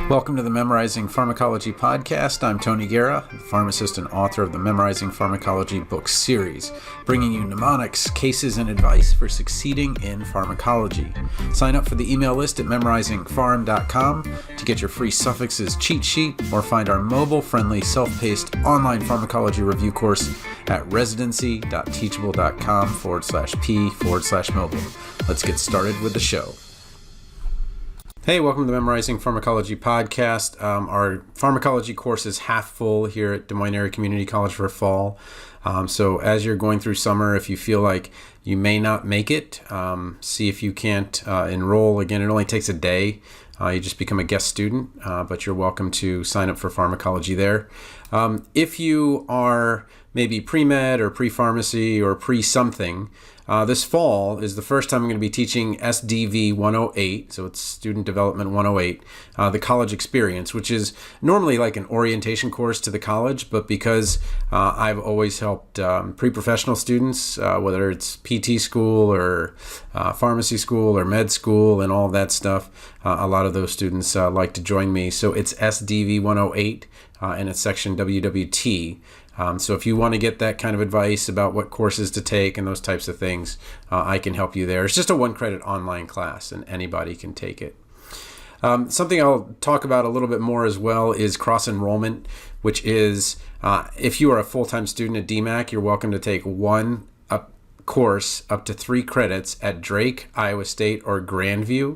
Welcome to the Memorizing Pharmacology podcast. I'm Tony Guerra, the pharmacist and author of the Memorizing Pharmacology book series, bringing you mnemonics, cases, and advice for succeeding in pharmacology. Sign up for the email list at memorizingpharm.com to get your free suffixes cheat sheet or find our mobile-friendly, self-paced online pharmacology review course at residency.teachable.com/p/mobile. Let's get started with the show. Hey, welcome to the Memorizing Pharmacology podcast. Our pharmacology course is half full here at Des Moines Area Community College for fall. So as you're going through summer, if you feel like you may not make it, see if you can't enroll. Again, it only takes a day. You just become a guest student, but you're welcome to sign up for pharmacology there. If you are maybe pre-med or pre-pharmacy or pre-something, this fall is the first time I'm going to be teaching SDV 108, so it's Student Development 108, the college experience, which is normally like an orientation course to the college, but because I've always helped pre-professional students, whether it's PT school or pharmacy school or med school and all that stuff, a lot of those students like to join me. So it's SDV 108 and it's section WWT. So if you want to get that kind of advice about what courses to take and those types of things, I can help you there. It's just a one-credit online class, and anybody can take it. Something I'll talk about a little bit more as well is cross-enrollment, which is if you are a full-time student at DMAC, you're welcome to take one course up to 3 credits at Drake, Iowa State, or Grandview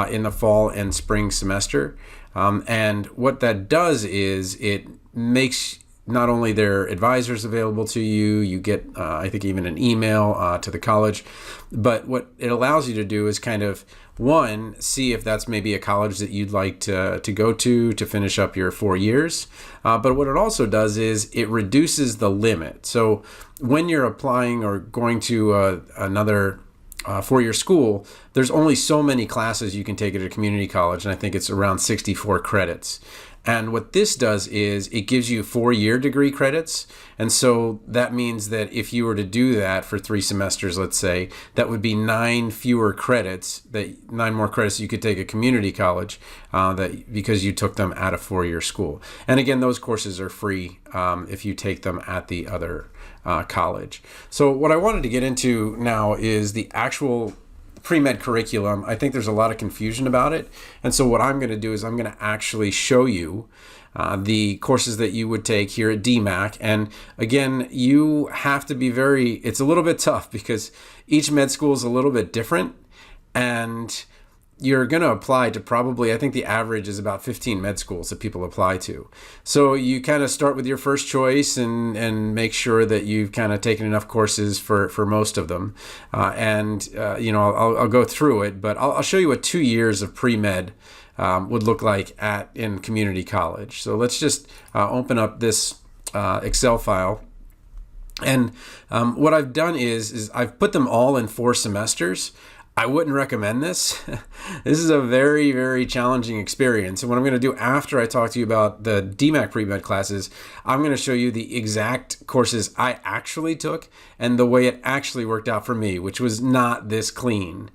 in the fall and spring semester. And what that does is it makes not only their advisors available to you, you get, I think, even an email to the college, but what it allows you to do is kind of, one, see if that's maybe a college that you'd like to go to finish up your 4 years. But what it also does is it reduces the limit. So when you're applying or going to another 4-year school, there's only so many classes you can take at a community college, and I think it's around 64 credits. And what this does is it gives you 4-year degree credits. And so that means that if you were to do that for 3 semesters, let's say, that would be 9 more credits you could take at community college because you took them at a 4-year school. And again, those courses are free if you take them at the other college. So what I wanted to get into now is the actual pre-med curriculum. I think there's a lot of confusion about it. And so what I'm going to do is I'm going to actually show you the courses that you would take here at DMAC. And again, you have to be it's a little bit tough because each med school is a little bit different. And you're going to apply to probably, I think the average is about 15 med schools that people apply to. So you kind of start with your first choice and make sure that you've kind of taken enough courses for most of them. I'll go through it, but I'll show you what 2 years of pre-med would look like in community college. So let's just open up this Excel file. And what I've done is I've put them all in 4 semesters. I wouldn't recommend this. This is a very, very challenging experience. And what I'm going to do after I talk to you about the DMAC pre-med classes, I'm going to show you the exact courses I actually took and the way it actually worked out for me, which was not this clean.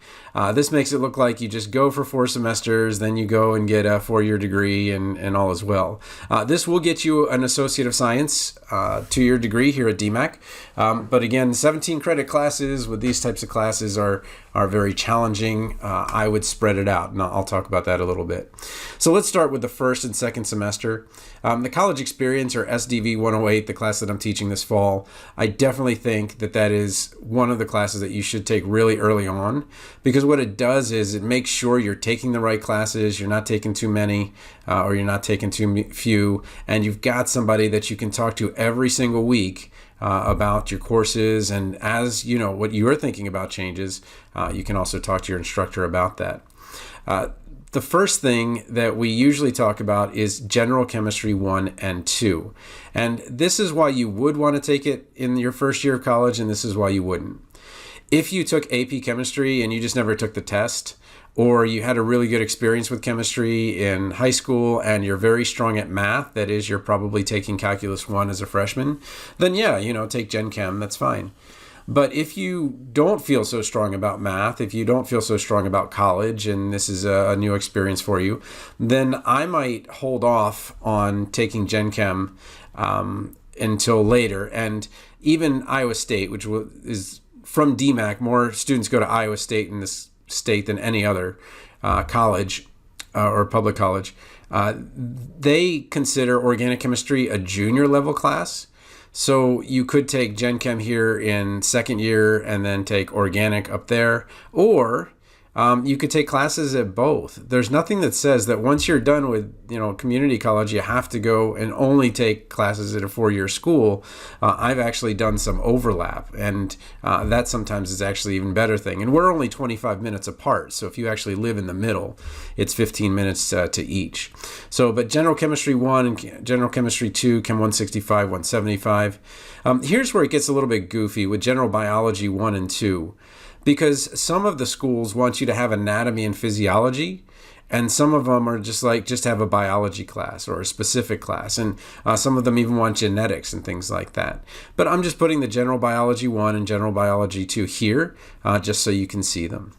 This makes it look like you just go for 4 semesters, then you go and get a 4-year degree and all is well. This will get you an Associate of Science 2-year degree here at DMAC. But again, 17 credit classes with these types of classes are very challenging. I would spread it out, and I'll talk about that a little bit. So let's start with the first and second semester. The college experience, or SDV 108, the class that I'm teaching this fall, I definitely think that is one of the classes that you should take really early on, because what it does is it makes sure you're taking the right classes, you're not taking too many, or you're not taking too few, and you've got somebody that you can talk to every single week about your courses, and as you know what you're thinking about changes, you can also talk to your instructor about that. The first thing that we usually talk about is General Chemistry 1 and 2. And this is why you would want to take it in your first year of college, and this is why you wouldn't. If you took AP Chemistry and you just never took the test, or you had a really good experience with chemistry in high school and you're very strong at math, that is, you're probably taking Calculus 1 as a freshman, then yeah, take Gen Chem, that's fine. But if you don't feel so strong about math, if you don't feel so strong about college, and this is a new experience for you, then I might hold off on taking Gen Chem until later. And even Iowa State, which is from DMAC, more students go to Iowa State in this state than any other college or public college. They consider organic chemistry a junior level class. So you could take Gen Chem here in second year and then take organic up there, or you could take classes at both. There's nothing that says that once you're done with community college, you have to go and only take classes at a 4-year school. I've actually done some overlap, and that sometimes is actually even better thing. And we're only 25 minutes apart, so if you actually live in the middle, it's 15 minutes to each. So, but General Chemistry 1 and General Chemistry 2, Chem 165, 175. Here's where it gets a little bit goofy with General Biology 1 and 2. Because some of the schools want you to have anatomy and physiology, and some of them are just have a biology class or a specific class, and some of them even want genetics and things like that. But I'm just putting the General Biology 1 and General Biology 2 here, just so you can see them.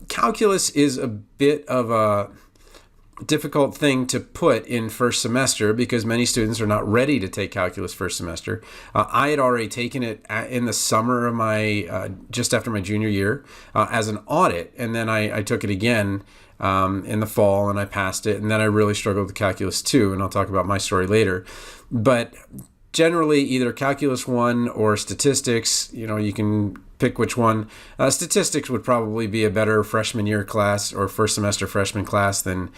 Calculus is a bit of a difficult thing to put in first semester because many students are not ready to take calculus first semester. I had already taken it in the summer of my just after my junior year as an audit, and then I took it again in the fall and I passed it, and then I really struggled with calculus 2, and I'll talk about my story later. But generally either calculus 1 or statistics, you can pick which one. Statistics would probably be a better freshman year class or first semester freshman class than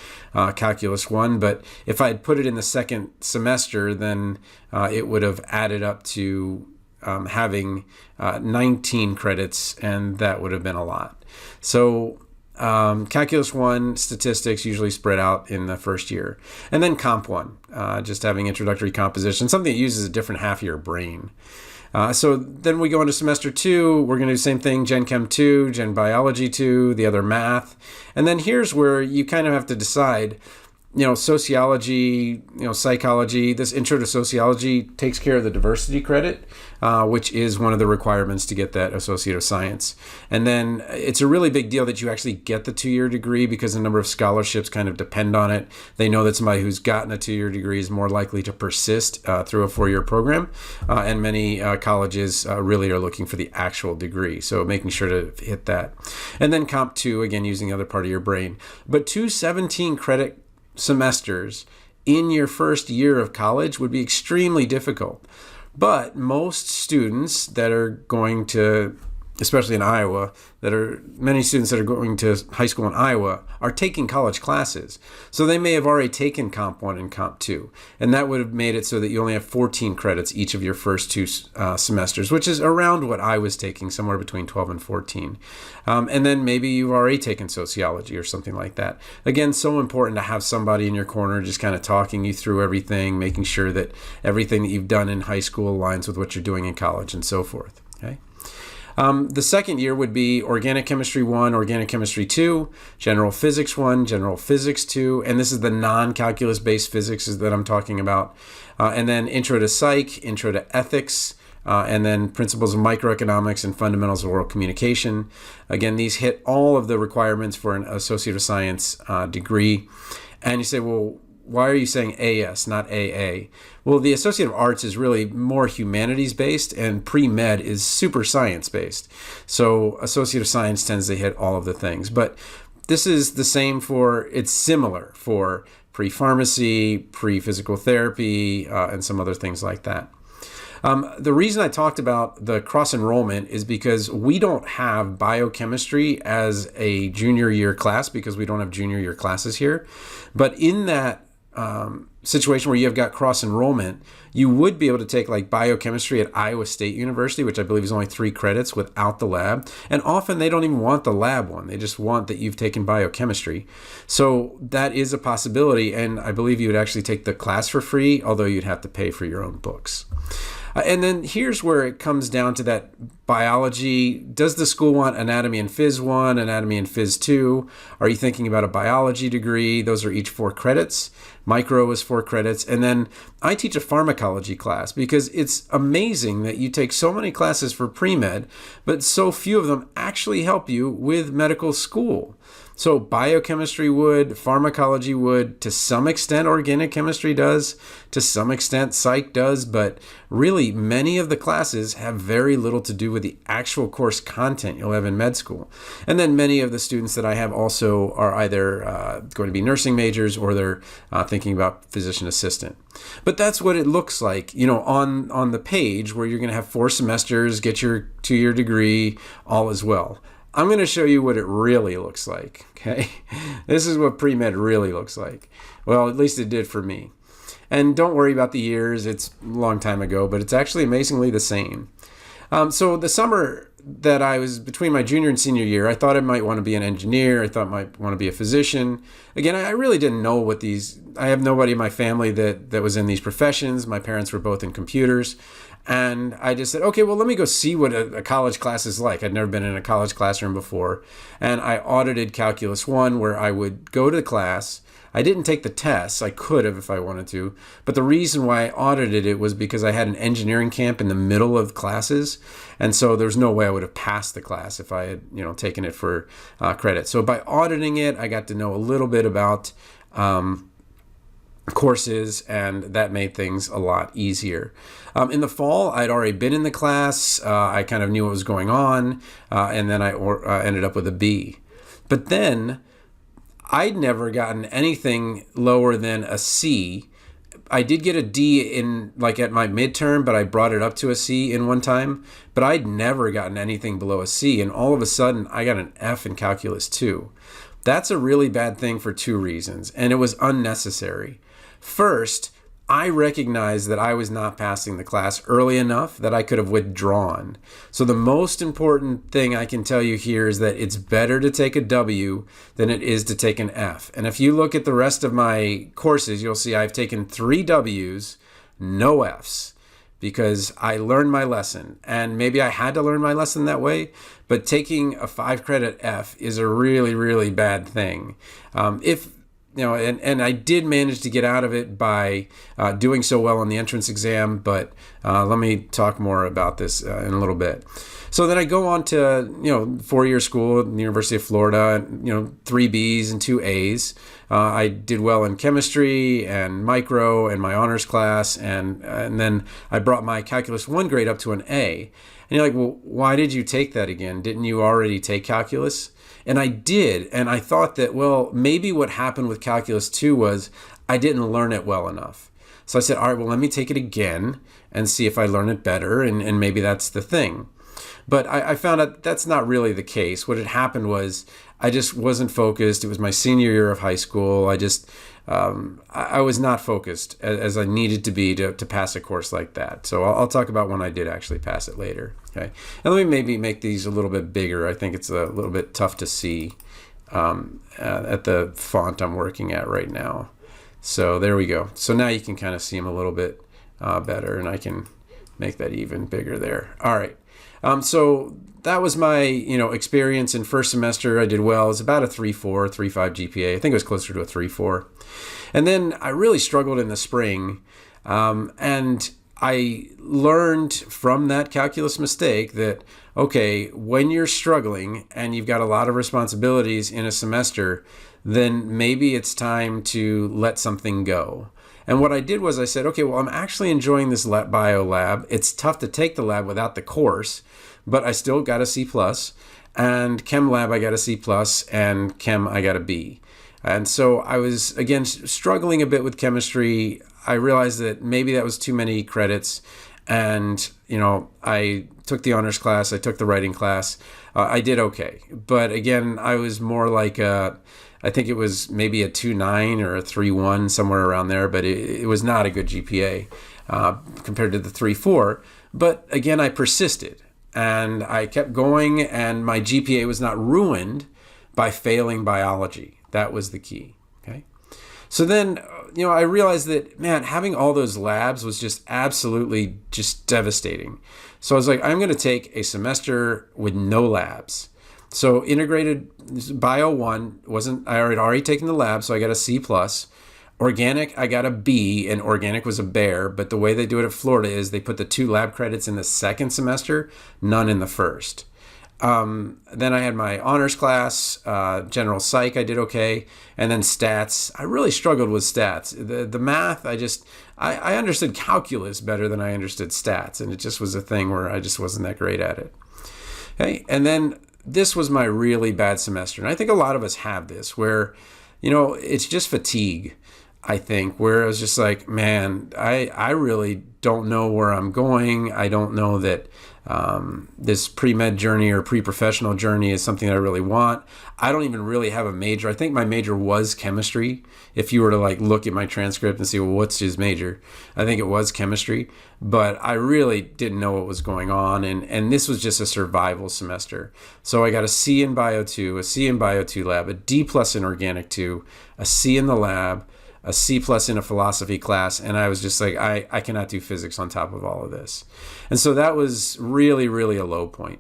calculus 1. But if I had put it in the second semester, then it would have added up to having 19 credits, and that would have been a lot. So calculus 1, statistics usually spread out in the first year. And then comp 1, just having introductory composition, something that uses a different half of your brain. So then we go into semester 2, we're going to do the same thing, Gen Chem 2, Gen Biology 2, the other math. And then here's where you kind of have to decide, sociology, psychology, this intro to sociology takes care of the diversity credit, which is one of the requirements to get that Associate of Science. And then it's a really big deal that you actually get the 2-year degree because a number of scholarships kind of depend on it. They know that somebody who's gotten a 2-year degree is more likely to persist through a 4-year program. And many colleges really are looking for the actual degree. So making sure to hit that. And then Comp 2, again, using the other part of your brain. But 2 17-credit semesters in your first year of college would be extremely difficult. But most students that are going to, especially in Iowa, many students that are going to high school in Iowa are taking college classes. So they may have already taken Comp 1 and Comp 2. And that would have made it so that you only have 14 credits each of your first 2 semesters, which is around what I was taking, somewhere between 12 and 14. And then maybe you've already taken sociology or something like that. Again, so important to have somebody in your corner just kind of talking you through everything, making sure that everything that you've done in high school aligns with what you're doing in college and so forth. Okay. The second year would be Organic Chemistry 1, Organic Chemistry 2, General Physics 1, General Physics 2, and this is the non-calculus based physics that I'm talking about. And then Intro to Psych, Intro to Ethics, and then Principles of Microeconomics and Fundamentals of Oral Communication. Again, these hit all of the requirements for an Associate of Science degree. And you say, well, why are you saying AS, not AA? Well, the Associate of Arts is really more humanities-based, and PreMed is super science-based. So Associate of Science tends to hit all of the things. But this is the same it's similar for pre-pharmacy, pre-physical therapy, and some other things like that. The reason I talked about the cross-enrollment is because we don't have biochemistry as a junior year class because we don't have junior year classes here. But in that situation where you've got cross-enrollment, you would be able to take like biochemistry at Iowa State University, which I believe is only 3 credits without the lab. And often they don't even want the lab one. They just want that you've taken biochemistry. So that is a possibility. And I believe you would actually take the class for free, although you'd have to pay for your own books. And then here's where it comes down to that biology. Does the school want anatomy and phys 1, anatomy and phys 2? Are you thinking about a biology degree? Those are each 4 credits. Micro is 4 credits. And then I teach a pharmacology class because it's amazing that you take so many classes for pre-med, but so few of them actually help you with medical school. So biochemistry would, pharmacology would, to some extent organic chemistry does, to some extent psych does, but really many of the classes have very little to do with the actual course content you'll have in med school. And then many of the students that I have also are either going to be nursing majors or they're thinking about physician assistant. But that's what it looks like, on the page where you're going to have 4 semesters, get your 2-year degree, all as well. I'm going to show you what it really looks like, okay? This is what pre-med really looks like. Well, at least it did for me. And don't worry about the years. It's a long time ago, but it's actually amazingly the same. So the summer that I was between my junior and senior year, I thought I might want to be an engineer. I thought I might want to be a physician. Again, I really didn't know what I have nobody in my family that was in these professions. My parents were both in computers. And I just said, okay, well, let me go see what a college class is like. I'd never been in a college classroom before. And I audited Calculus 1, where I would go to the class. I didn't take the tests. I could have if I wanted to. But the reason why I audited it was because I had an engineering camp in the middle of classes. And so there's no way I would have passed the class if I had, taken it for credit. So by auditing it, I got to know a little bit about courses, and that made things a lot easier. In the fall, I'd already been in the class. I kind of knew what was going on, and then I ended up with a B. But then I'd never gotten anything lower than a C. I did get a D at my midterm, but I brought it up to a C in one time. But I'd never gotten anything below a C, and all of a sudden, I got an F in Calculus 2. That's a really bad thing for 2 reasons, and it was unnecessary. First, I recognized that I was not passing the class early enough that I could have withdrawn. So the most important thing I can tell you here is that it's better to take a W than it is to take an F. And if you look at the rest of my courses, you'll see I've taken 3 Ws, no Fs, because I learned my lesson. And maybe I had to learn my lesson that way, but taking a 5-credit F is a really, really bad thing. And I did manage to get out of it by doing so well on the entrance exam, but let me talk more about this in a little bit. So then I go on to, 4-year school at the University of Florida, 3 Bs and 2 As. I did well in chemistry and micro and my honors class, and then I brought my Calculus 1 grade up to an A. And you're like, well, why did you take that again? Didn't you already take calculus? And I did, and I thought that, well, maybe what happened with Calculus 2 was I didn't learn it well enough. So I said, all right, well, let me take it again and see if I learn it better, and maybe that's the thing. But I found out that's not really the case. What had happened was I just wasn't focused. It was my senior year of high school. I was not focused as I needed to be to pass a course like that. So I'll talk about when I did actually pass it later. Okay, and let me maybe make these a little bit bigger. I think it's a little bit tough to see at the font I'm working at right now. So there we go. So now you can kind of see them a little bit better, and I can make that even bigger there. All right. So that was my, experience in first semester. I did well. It was about a 3.4, 3.5 GPA. I think it was closer to a 3.4. And then I really struggled in the spring. And I learned from that calculus mistake that, okay, when you're struggling and you've got a lot of responsibilities in a semester, then maybe it's time to let something go. And what I did was I said, okay, well, I'm actually enjoying this bio lab. It's tough to take the lab without the course, but I still got a C+. And chem lab, I got a C+, and chem, I got a B. And so I was, again, struggling a bit with chemistry. I realized that maybe that was too many credits. And, I took the honors class. I took the writing class. I did okay. But again, I was more like I think it was maybe a 2.9 or a 3.1, somewhere around there, but it was not a good GPA compared to the 3.4. But again, I persisted, and I kept going, and my GPA was not ruined by failing biology. That was the key. Okay. So then I realized that, man, having all those labs was just absolutely just devastating. So I was like, I'm going to take a semester with no labs. So integrated bio 1 I had already taken the lab, so I got a C plus. Organic, I got a B, and organic was a bear. But the way they do it at Florida is they put the 2 lab credits in the second semester, none in the first. Then I had my honors class, general psych, I did okay. And then stats, I really struggled with stats. The math, I understood calculus better than I understood stats. And it just was a thing where I just wasn't that great at it. Okay. And then this was my really bad semester. And I think a lot of us have this where, it's just fatigue. I think, where I was just like, man, I really don't know where I'm going. I don't know that this pre-med journey or pre-professional journey is something that I really want. I don't even really have a major. I think my major was chemistry. If you were to look at my transcript and see, well, what's his major? I think it was chemistry, but I really didn't know what was going on. And this was just a survival semester. So I got a C in Bio 2, a C in Bio 2 lab, a D plus in Organic 2, a C in the lab, a C plus in a philosophy class, and I was just like, I cannot do physics on top of all of this. And so that was really, really a low point.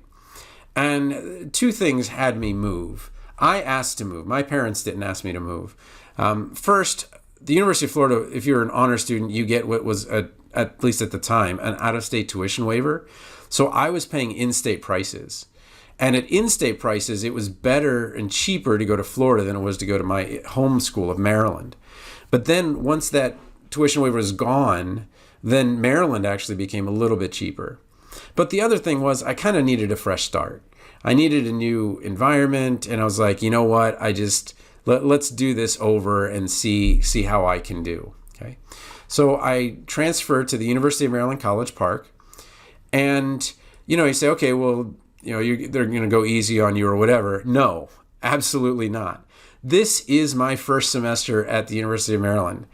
And 2 things had me move. I asked to move. My parents didn't ask me to move. First, the University of Florida, if you're an honor student, you get what was, at least at the time, an out-of-state tuition waiver. So I was paying in-state prices. And at in-state prices, it was better and cheaper to go to Florida than it was to go to my home school of Maryland. But then once that tuition waiver was gone, then Maryland actually became a little bit cheaper. But the other thing was I kind of needed a fresh start. I needed a new environment, and I was like, you know what? Let's do this over and see how I can do. Okay. So I transferred to the University of Maryland College Park, and you say, okay, well, they're going to go easy on you or whatever. No, absolutely not. This is my first semester at the University of Maryland.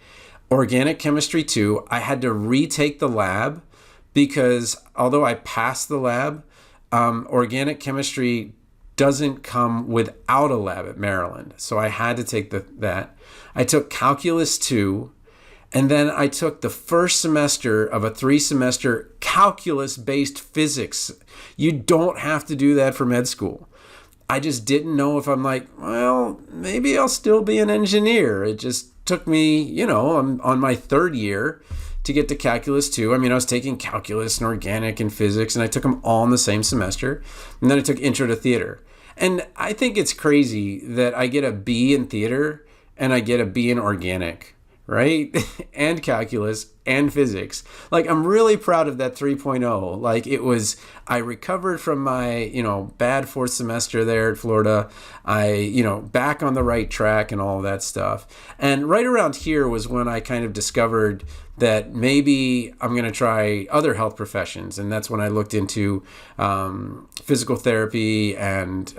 Organic Chemistry 2, I had to retake the lab because although I passed the lab, Organic Chemistry doesn't come without a lab at Maryland. So I had to take that. I took Calculus 2, and then I took the first semester of a 3-semester calculus-based physics. You don't have to do that for med school. I just didn't know if I'm like, well, maybe I'll still be an engineer. It just took me, I'm on my 3rd year to get to Calculus 2. I was taking calculus and organic and physics, and I took them all in the same semester. And then I took Intro to Theater. And I think it's crazy that I get a B in theater and I get a B in organic, right? And calculus and physics. I'm really proud of that 3.0. I recovered from my, bad 4th semester there at Florida. Back on the right track and all that stuff. And right around here was when I kind of discovered that maybe I'm going to try other health professions. And that's when I looked into physical therapy and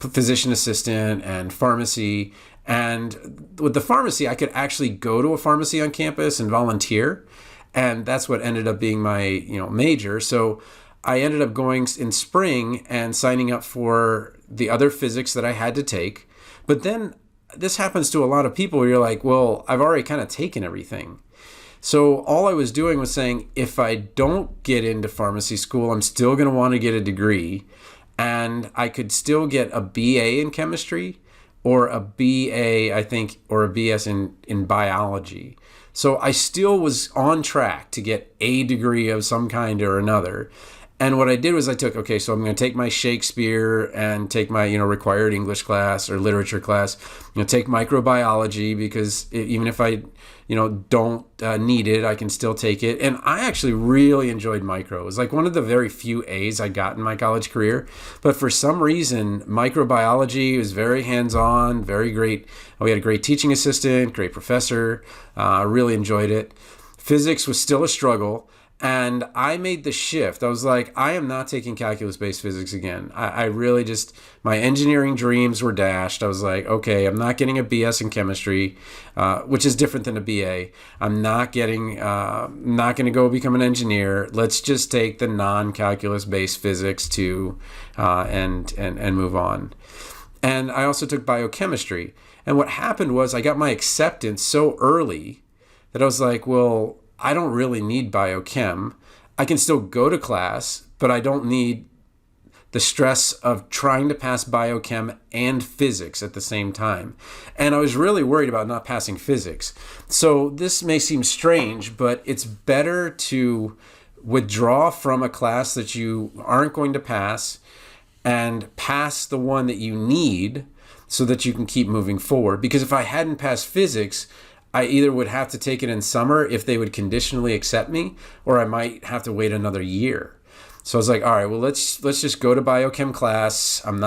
physician assistant and pharmacy. And with the pharmacy, I could actually go to a pharmacy on campus and volunteer. And that's what ended up being my, major. So I ended up going in spring and signing up for the other physics that I had to take. But then this happens to a lot of people where you're like, well, I've already kind of taken everything. So all I was doing was saying, if I don't get into pharmacy school, I'm still going to want to get a degree. And I could still get a BA in chemistry, or a BA, I think, or a BS in biology. So I still was on track to get a degree of some kind or another. And what I did was so I'm going to take my Shakespeare and take my, required English class or literature class. I'm going to take microbiology because even if I, don't need it, I can still take it. And I actually really enjoyed micro. It was one of the very few A's I got in my college career. But for some reason, microbiology was very hands-on, very great. We had a great teaching assistant, great professor. I really enjoyed it. Physics was still a struggle. And I made the shift. I was like, I am not taking calculus-based physics again. I really just, my engineering dreams were dashed. I was like, okay, I'm not getting a BS in chemistry, which is different than a BA. I'm not going to go become an engineer. Let's just take the non-calculus-based physics and move on. And I also took biochemistry. And what happened was I got my acceptance so early that I was like, well, I don't really need biochem. I can still go to class, but I don't need the stress of trying to pass biochem and physics at the same time. And I was really worried about not passing physics. So this may seem strange, but it's better to withdraw from a class that you aren't going to pass and pass the one that you need so that you can keep moving forward. Because if I hadn't passed physics, I either would have to take it in summer if they would conditionally accept me, or I might have to wait another year. So I was like, all right, well, let's just go to biochem class. I'm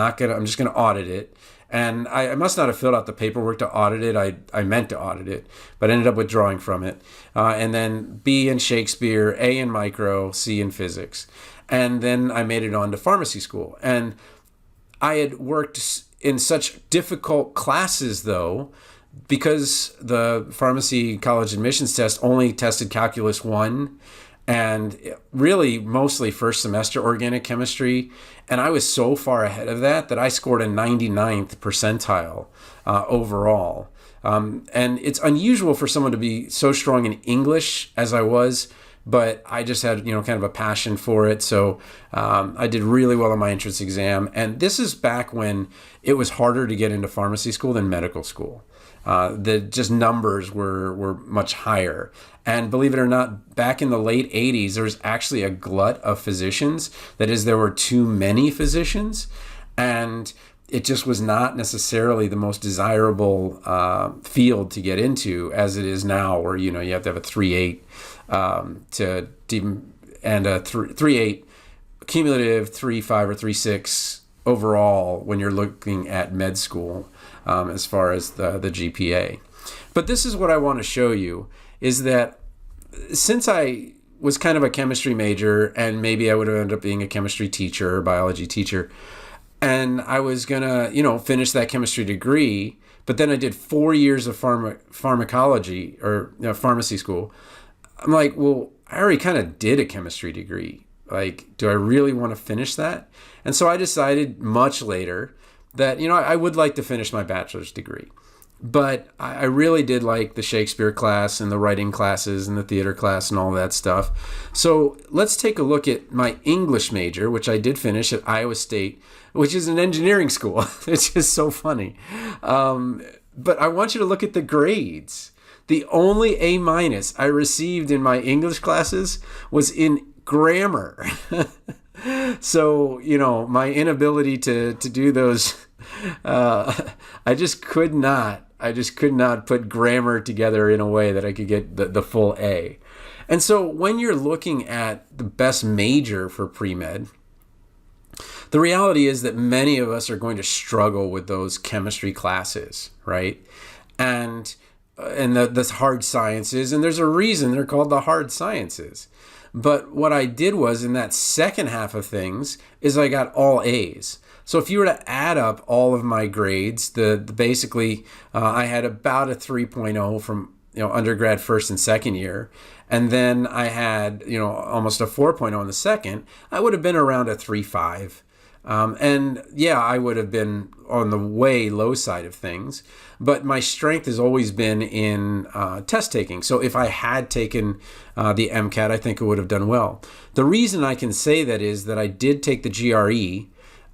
just gonna audit it. And I must not have filled out the paperwork to audit it. I meant to audit it, but ended up withdrawing from it. And then B in Shakespeare, A in micro, C in physics. And then I made it on to pharmacy school. And I had worked in such difficult classes, though, because the pharmacy college admissions test only tested Calculus 1 and really mostly first semester organic chemistry. And I was so far ahead of that I scored a 99th percentile overall. And it's unusual for someone to be so strong in English as I was, but I just had, kind of a passion for it. So I did really well on my entrance exam. And this is back when it was harder to get into pharmacy school than medical school. The just numbers were much higher. And believe it or not, back in the late 80s, there was actually a glut of physicians. That is, there were too many physicians. And it just was not necessarily the most desirable field to get into as it is now, where, you have to have a 3.8 and a 3.8 cumulative, 3.5 or 3.6 overall when you're looking at med school as far as the GPA. But this is what I want to show you, is that since I was kind of a chemistry major, and maybe I would have ended up being a chemistry teacher or biology teacher, and I was going to, finish that chemistry degree, but then I did 4 years of pharmacology or pharmacy school. I'm like, well, I already kind of did a chemistry degree. Like, do I really want to finish that? And so I decided much later that, I would like to finish my bachelor's degree. But I really did like the Shakespeare class and the writing classes and the theater class and all that stuff. So let's take a look at my English major, which I did finish at Iowa State, which is an engineering school. It's just so funny. But I want you to look at the grades. The only A- I received in my English classes was in grammar. So, my inability to do those, I just could not put grammar together in a way that I could get the full A. And so when you're looking at the best major for pre-med, the reality is that many of us are going to struggle with those chemistry classes, right? And the hard sciences, and there's a reason they're called the hard sciences. But what I did was, in that second half of things, is I got all A's. So if you were to add up all of my grades, basically I had about a 3.0 from undergrad first and second year, and then I had almost a 4.0 in the second. I would have been around a 3.5. And yeah, I would have been on the way low side of things, but my strength has always been in test taking. So if I had taken the MCAT, I think I would have done well. The reason I can say that is that I did take the GRE,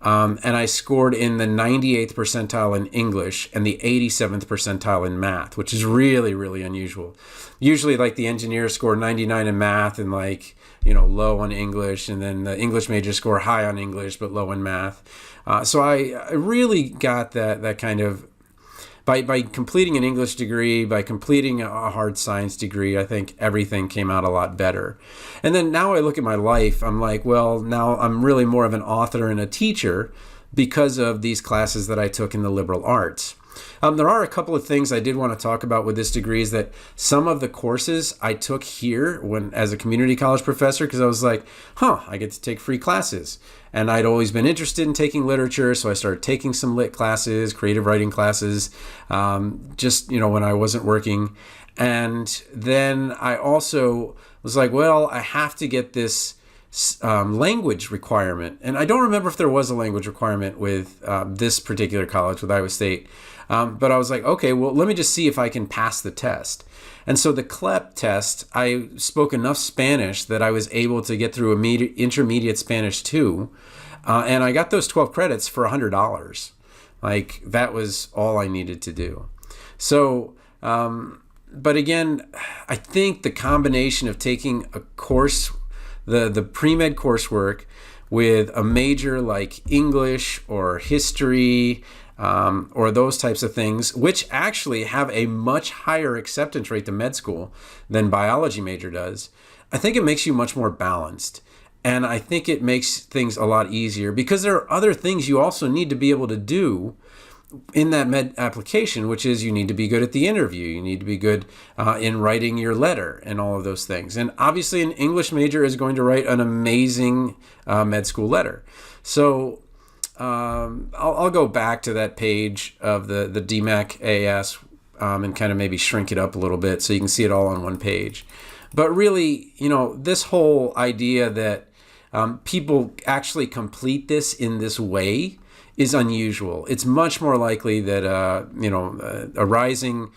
and I scored in the 98th percentile in English and the 87th percentile in math, which is really, really unusual. Usually, like, the engineers score 99 in math and low on English, and then the English majors score high on English but low in math. So I really got that kind of, by completing an English degree, by completing a hard science degree, I think everything came out a lot better. And then now I look at my life, I'm like, well, now I'm really more of an author and a teacher because of these classes that I took in the liberal arts. There are a couple of things I did want to talk about with this degree, is that some of the courses I took here as a community college professor, because I was like, I get to take free classes. And I'd always been interested in taking literature, so I started taking some lit classes, creative writing classes, when I wasn't working. And then I also was like, well, I have to get this language requirement. And I don't remember if there was a language requirement with this particular college, with Iowa State. But I was like, okay, well, let me just see if I can pass the test. And so the CLEP test, I spoke enough Spanish that I was able to get through intermediate Spanish 2. And I got those 12 credits for $100. Like, that was all I needed to do. So, but again, I think the combination of taking a course, the pre-med coursework with a major like English or history, or those types of things, which actually have a much higher acceptance rate to med school than biology major does, I think it makes you much more balanced. And I think it makes things a lot easier because there are other things you also need to be able to do in that med application, which is you need to be good at the interview. You need to be good in writing your letter and all of those things. And obviously an English major is going to write an amazing med school letter. So I'll go back to that page of the DMAC AS and kind of maybe shrink it up a little bit so you can see it all on one page. But really, this whole idea that people actually complete this in this way is unusual. It's much more likely that a rising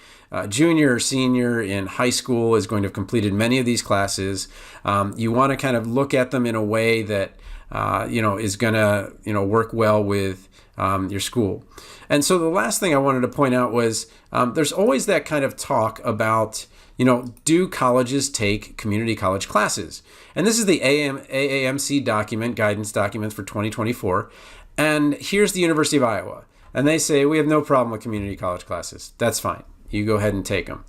junior or senior in high school is going to have completed many of these classes. You want to kind of look at them in a way that is going to work well with your school. And so the last thing I wanted to point out was there's always that kind of talk about do colleges take community college classes? And this is the AAMC document, guidance document for 2024. And here's the University of Iowa. And they say, we have no problem with community college classes. That's fine. You go ahead and take them.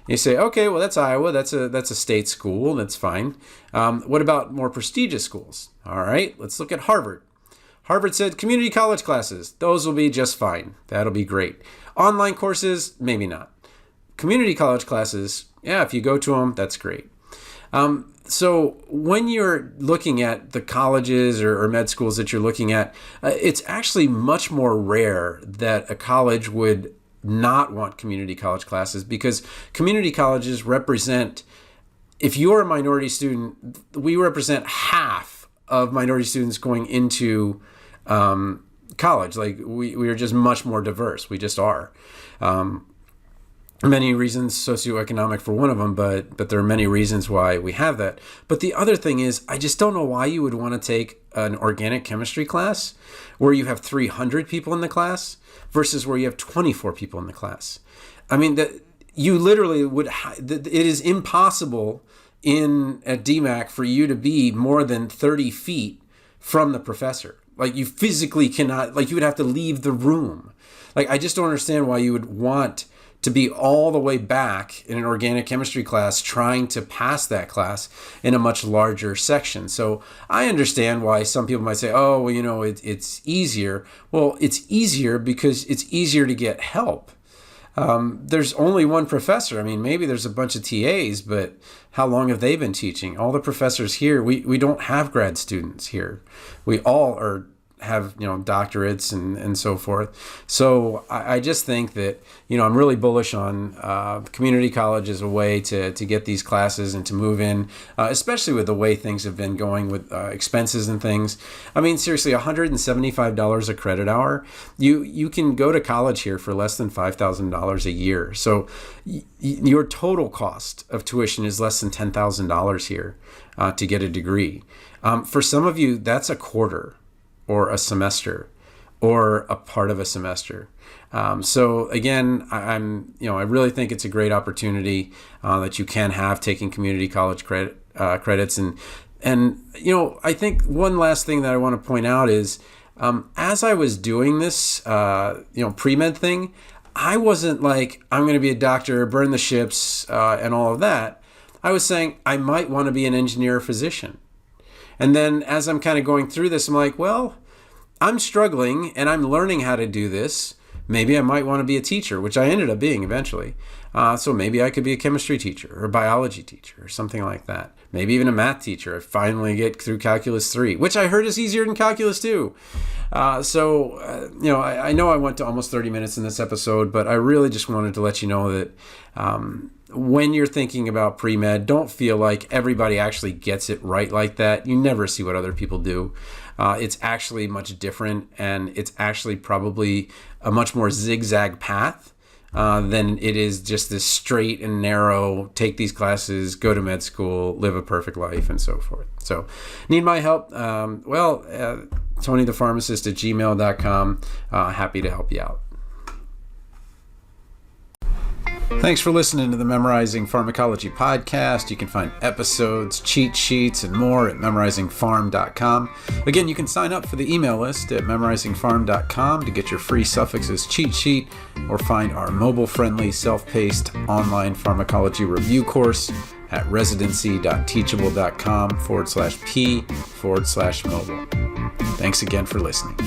You say, okay, well, that's Iowa. That's a state school. That's fine. What about more prestigious schools? All right, let's look at Harvard. Harvard said community college classes. Those will be just fine. That'll be great. Online courses, maybe not. Community college classes, yeah, if you go to them, that's great. So when you're looking at the colleges or med schools that you're looking at, it's actually much more rare that a college would not want community college classes because community colleges represent, if you're a minority student, we represent half of minority students going into college. Like we are just much more diverse. We just are. Many reasons, socioeconomic for one of them, but there are many reasons why we have that. But the other thing is, I just don't know why you would want to take an organic chemistry class where you have 300 people in the class versus where you have 24 people in the class. I mean, that you literally would. It is impossible at DMAC for you to be more than 30 feet from the professor. Like you physically cannot. Like you would have to leave the room. Like I just don't understand why you would want to be all the way back in an organic chemistry class trying to pass that class in a much larger section. So I understand why some people might say, oh, well, it's easier. Well, it's easier because it's easier to get help. There's only one professor. I mean, maybe there's a bunch of TAs, but how long have they been teaching? All the professors here, we don't have grad students here. We all have doctorates and so forth. So I just think that I'm really bullish on community college as a way to get these classes and to move in, especially with the way things have been going with expenses and things. I mean, seriously, $175 a credit hour. You can go to college here for less than $5,000 a year. So your total cost of tuition is less than $10,000 here to get a degree. For some of you, that's a quarter or a semester or a part of a semester. So again, I really think it's a great opportunity that you can have taking community college credits. And I think one last thing that I want to point out is as I was doing this, pre-med thing, I wasn't like, I'm going to be a doctor, burn the ships, and all of that. I was saying I might want to be an engineer or physician. And then as I'm kind of going through this, I'm like, well, I'm struggling and I'm learning how to do this. Maybe I might want to be a teacher, which I ended up being eventually. So maybe I could be a chemistry teacher or a biology teacher or something like that. Maybe even a math teacher. I finally get through Calculus 3, which I heard is easier than Calculus 2. I know I went to almost 30 minutes in this episode, but I really just wanted to let you know that when you're thinking about pre-med, don't feel like everybody actually gets it right like that. You never see what other people do. It's actually much different, and it's actually probably a much more zigzag path than it is just this straight and narrow, take these classes, go to med school, live a perfect life, and so forth. So, need my help? TonyThePharmacist@gmail.com. Happy to help you out. Thanks for listening to the Memorizing Pharmacology podcast. You can find episodes, cheat sheets, and more at memorizingpharm.com. Again, you can sign up for the email list at memorizingpharm.com to get your free suffixes cheat sheet, or find our mobile-friendly, self-paced online pharmacology review course at residency.teachable.com/p/mobile. Thanks again for listening.